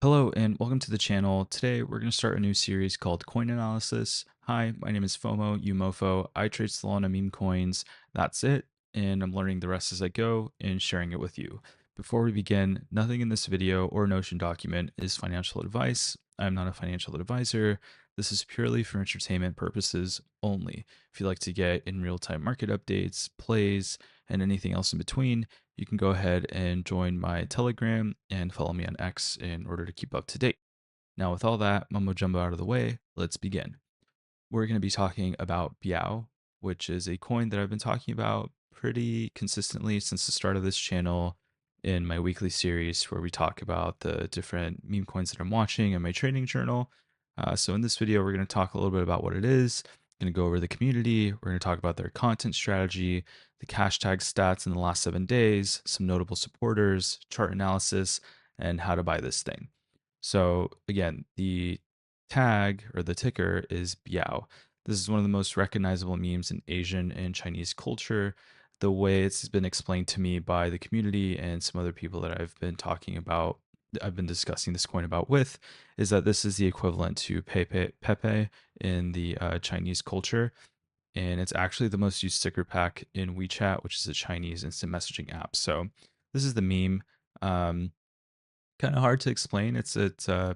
Hello and welcome to the channel. Today we're going to start a new series called Coin Analysis. Hi, my name is FOMO, you mofo. I trade Solana meme coins. That's it. And I'm learning the rest as I go and sharing it with you. Before we begin, nothing in this video or Notion document is financial advice. I'm not a financial advisor. This is purely for entertainment purposes only. If you'd like to get in real-time market updates, plays, and anything else in between, you can go ahead and join my Telegram and follow me on X in order to keep up to date. Now, with all that mumbo jumbo out of the way, let's begin. We're going to be talking about BIAO, which is a coin that I've been talking about pretty consistently since the start of this channel in my weekly series where we talk about the different meme coins that I'm watching in my trading journal. So in this video, we're going to talk a little bit about what it is, going to go over the community, we're going to talk about their content strategy, the Cashtag stats in the last 7 days, some notable supporters, chart analysis, and how to buy this thing. So again, the tag or the ticker is BIAO. This is one of the most recognizable memes in Asian and Chinese culture. The way it's been explained to me by the community and some other people that I've been discussing this coin about with, is that this is the equivalent to Pepe in the Chinese culture. And it's actually the most used sticker pack in WeChat, which is a Chinese instant messaging app. So this is the meme. Um, Kind of hard to explain. It's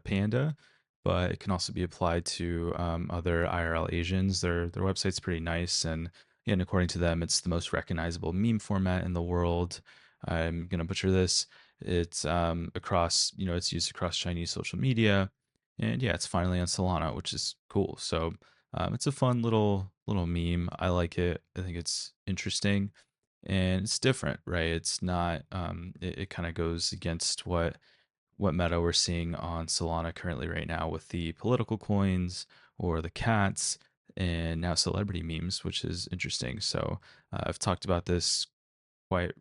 Panda, but it can also be applied to other IRL Asians. Their website's pretty nice, and according to them, it's the most recognizable meme format in the world. I'm gonna butcher this. It's across, it's used across Chinese social media, and yeah, it's finally on Solana, which is cool. So it's a fun little meme. I like it. I think it's interesting and it's different, right? It's not. It kind of goes against what meta we're seeing on Solana currently right now with the political coins or the cats and now celebrity memes, which is interesting. So I've talked about this quite,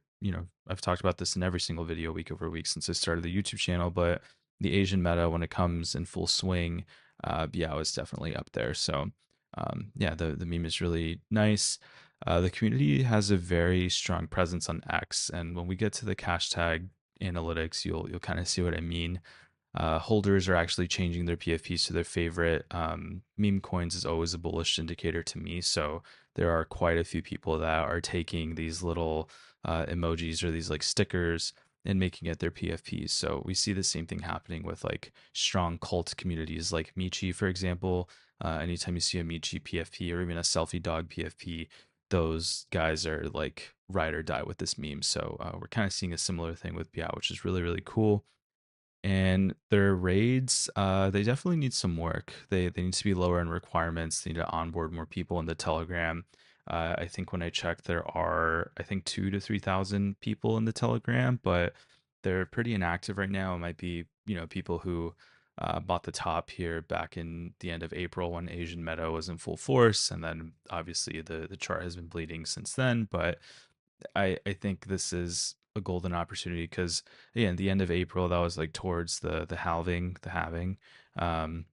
I've talked about this in every single video week over week since I started the YouTube channel, but the Asian meta when it comes in full swing, BIAO is definitely up there. So yeah, the meme is really nice. The community has a very strong presence on X, and when we get to the hashtag analytics, you'll kind of see what I mean. Holders are actually changing their PFPs to their favorite. Meme coins is always a bullish indicator to me. So there are quite a few people that are taking these little emojis or these like stickers and making it their PFPs. So we see the same thing happening with like strong cult communities like Michi, for example. Anytime you see a Michi PFP or even a selfie dog PFP, those guys are like ride or die with this meme. So we're kind of seeing a similar thing with BIAO, which is really, really cool. And their raids, they definitely need some work. They need to be lower in requirements. They need to onboard more people in the Telegram. I think when I checked, there are I think 2 to 3,000 people in the Telegram, but they're pretty inactive right now. It might be people who bought the top here back in the end of April when Asian Meta was in full force, and then obviously the chart has been bleeding since then. But I think this is a golden opportunity because again, the end of April, that was like towards the halving. Um,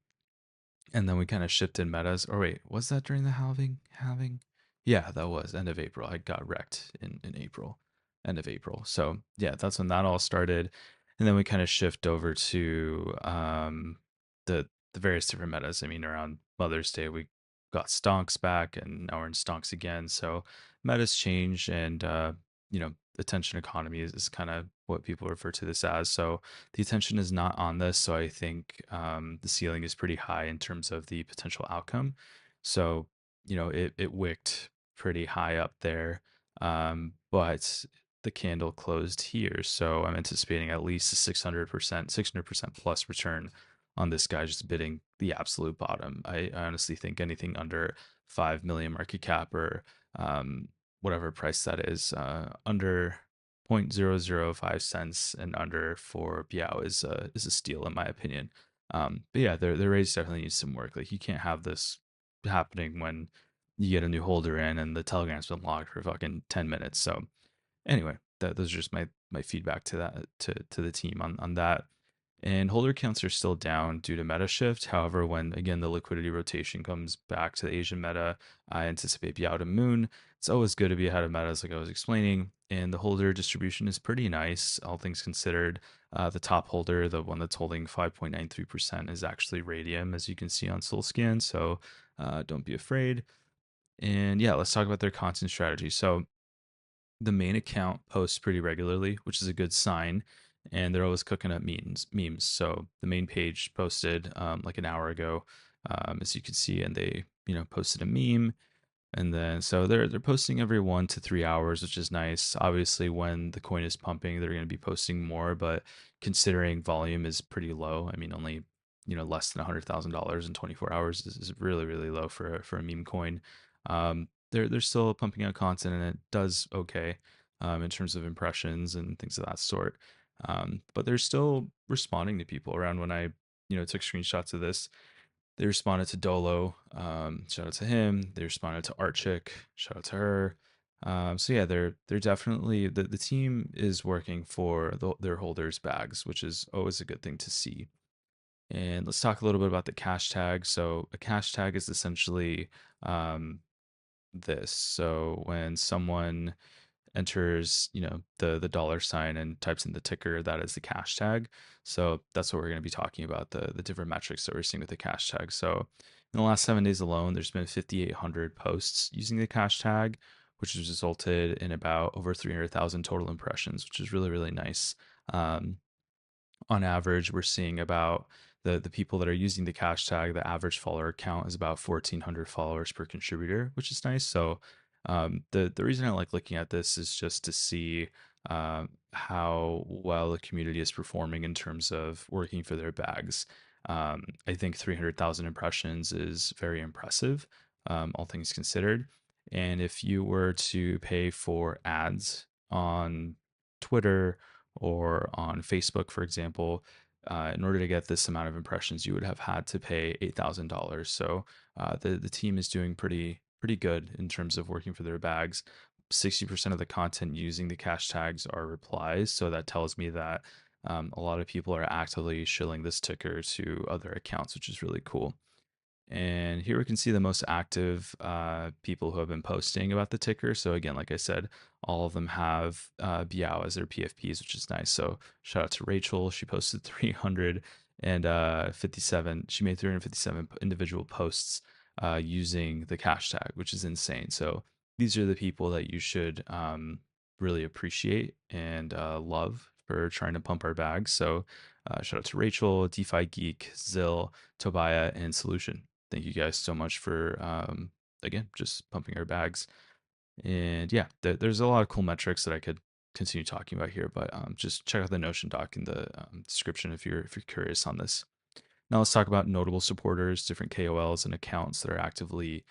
and then we kind of shifted metas. Or wait, was that during the halving? Halving? Yeah, that was end of April. I got wrecked in April, end of April. So yeah, that's when that all started. And then we kind of shift over to the various different metas. I mean, around Mother's Day, we got stonks back, and now we're in stonks again. So metas change, and attention economy is kind of what people refer to this as. So the attention is not on this. So I think the ceiling is pretty high in terms of the potential outcome. So, it wicked pretty high up there. But the candle closed here. So I'm anticipating at least a 600% plus return on this guy just bidding the absolute bottom. I honestly think anything under 5 million market cap or um, whatever price that is, under 0.005 cents and under for BIAO is a steal in my opinion. But yeah, their raise definitely needs some work. Like you can't have this happening when you get a new holder in and the Telegram's been locked for fucking 10 minutes. So anyway, those are just my feedback to that to the team on that. And holder counts are still down due to meta shift. However, when again the liquidity rotation comes back to the Asian meta, I anticipate BIAO to Moon. It's always good to be ahead of metas, like I was explaining. And the holder distribution is pretty nice, all things considered. The top holder, the one that's holding 5.93%, is actually Radium, as you can see on SolScan. So don't be afraid. And yeah, let's talk about their content strategy. So the main account posts pretty regularly, which is a good sign. And they're always cooking up memes. So the main page posted like an hour ago, as you can see, and they posted a meme, and then so they're posting every 1 to 3 hours, which is nice. Obviously, when the coin is pumping, they're going to be posting more, but considering volume is pretty low, I mean, only less than $100,000 in 24 hours is really really low for a meme coin. They're still pumping out content, and it does okay in terms of impressions and things of that sort. But they're still responding to people. Around when I took screenshots of this, they responded to Dolo. Shout out to him. They responded to Artchick. Shout out to her. So yeah, they're definitely the team is working for their holders' bags, which is always a good thing to see. And let's talk a little bit about the cash tag. So a cash tag is essentially um, this. So when someone enters, the dollar sign and types in the ticker, that is the cash tag. So that's what we're going to be talking about, the different metrics that we're seeing with the cash tag. So in the last 7 days alone, there's been 5,800 posts using the cash tag, which has resulted in about over 300,000 total impressions, which is really really nice. Um, on average, we're seeing about the people that are using the cash tag, the average follower count is about 1,400 followers per contributor, which is nice. So the reason I like looking at this is just to see how well the community is performing in terms of working for their bags. I think 300,000 impressions is very impressive, all things considered. And if you were to pay for ads on Twitter or on Facebook, for example, in order to get this amount of impressions, you would have had to pay $8,000. So the team is doing pretty good in terms of working for their bags. 60% of the content using the cash tags are replies, so that tells me that a lot of people are actively shilling this ticker to other accounts, which is really cool. And here we can see the most active people who have been posting about the ticker. So again, like I said, all of them have BIAO as their PFPs, which is nice. So shout out to Rachel. She posted 357. She made 357 individual posts using the cash tag, which is insane. So these are the people that you should really appreciate and love for trying to pump our bags. So shout out to Rachel, DeFi Geek, Zill, Tobiah, and Solution. Thank you guys so much for again just pumping our bags. And yeah, there's a lot of cool metrics that I could continue talking about here, but just check out the Notion doc in the description if you're curious on this. Now let's talk about notable supporters, different KOLs and accounts that are actively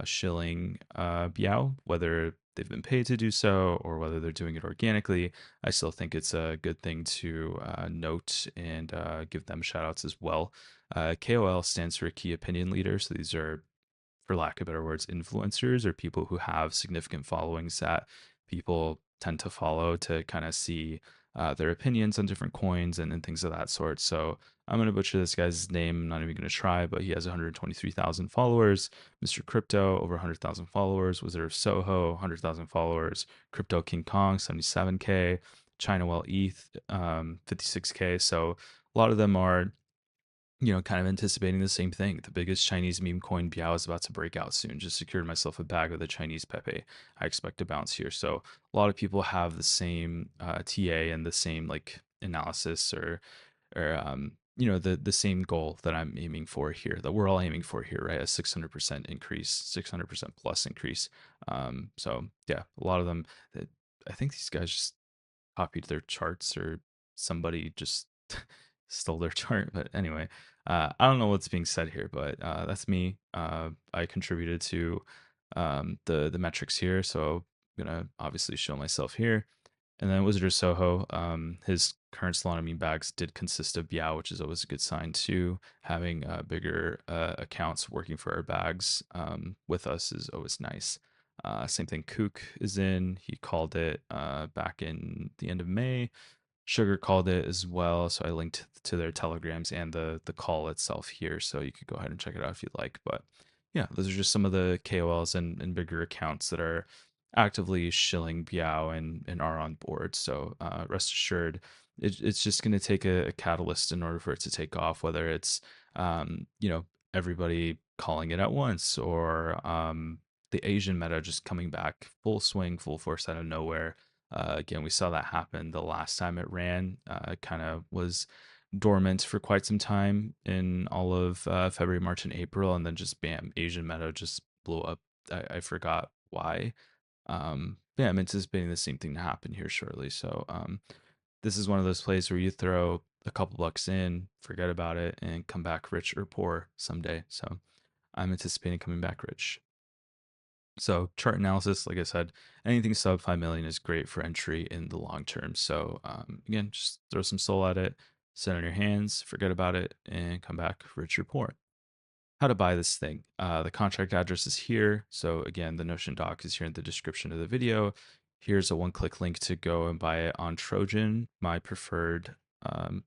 shilling BIAO, whether they've been paid to do so or whether they're doing it organically. I still think it's a good thing to note and give them shout outs as well. KOL stands for key opinion leader. So these are, for lack of better words, influencers or people who have significant followings that people tend to follow to kind of see their opinions on different coins and things of that sort. So I'm going to butcher this guy's name. I'm not even going to try, but he has 123,000 followers. Mr. Crypto, over 100,000 followers. Wizard of Soho, 100,000 followers. Crypto King Kong, 77K. China Well ETH, 56K. So a lot of them are kind of anticipating the same thing. The biggest Chinese meme coin BIAO is about to break out soon. Just secured myself a bag of the Chinese Pepe. I expect to bounce here. So a lot of people have the same TA and the same like analysis or the same goal that I'm aiming for here, that we're all aiming for here, right? A 600% increase, 600% plus increase. So yeah, a lot of them. I think these guys just copied their charts or somebody just stole their chart. But anyway, I don't know what's being said here, but that's me. I contributed to the metrics here, so I'm gonna obviously show myself here. And then Wizard of Soho, his current Solana meme bags did consist of BIAO, which is always a good sign too. Having bigger accounts working for our bags with us is always nice. Same thing, Kook is in. He called it back in the end of May. Sugar called it as well, so I linked to their telegrams and the call itself here, so you could go ahead and check it out if you'd like. But yeah, those are just some of the KOLs and bigger accounts that are actively shilling BIAO and are on board. So rest assured, it's just going to take a catalyst in order for it to take off, whether it's you know, everybody calling it at once, or the Asian meta just coming back full swing, full force out of nowhere. Again, we saw that happen the last time it ran. It kind of was dormant for quite some time in all of February, March, and April, and then just bam, Asian meta just blew up. I forgot why. Yeah, I'm anticipating the same thing to happen here shortly. So this is one of those plays where you throw a couple bucks in, forget about it, and come back rich or poor someday. So I'm anticipating coming back rich. So chart analysis, like I said, anything sub 5 million is great for entry in the long term. So again, just throw some soul at it, sit on your hands, forget about it, and come back rich or poor. How to buy this thing. The contract address is here. So again, the Notion doc is here in the description of the video. Here's a one-click link to go and buy it on Trojan, my preferred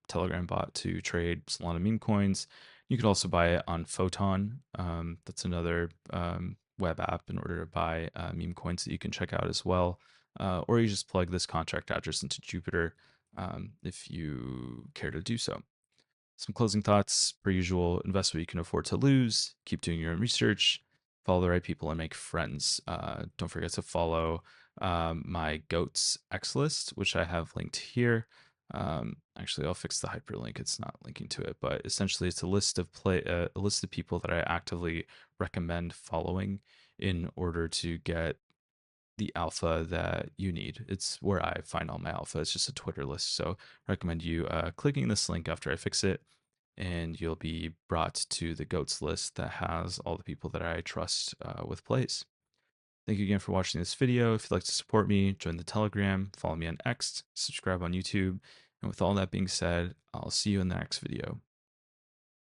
Telegram bot to trade Solana meme coins. You could also buy it on Photon. That's another web app in order to buy meme coins that you can check out as well. Or you just plug this contract address into Jupiter if you care to do so. Some closing thoughts, per usual: invest what you can afford to lose, keep doing your own research, follow the right people, and make friends. Don't forget to follow my GOATS X list, which I have linked here. Actually, I'll fix the hyperlink. It's not linking to it, but essentially, it's a list of a list of people that I actively recommend following in order to get the alpha that you need. It's where I find all my alpha. It's just a Twitter list. So I recommend you clicking this link after I fix it, and you'll be brought to the GOATS list that has all the people that I trust with plays. Thank you again for watching this video. If you'd like to support me, join the Telegram, follow me on X, subscribe on YouTube. And with all that being said, I'll see you in the next video.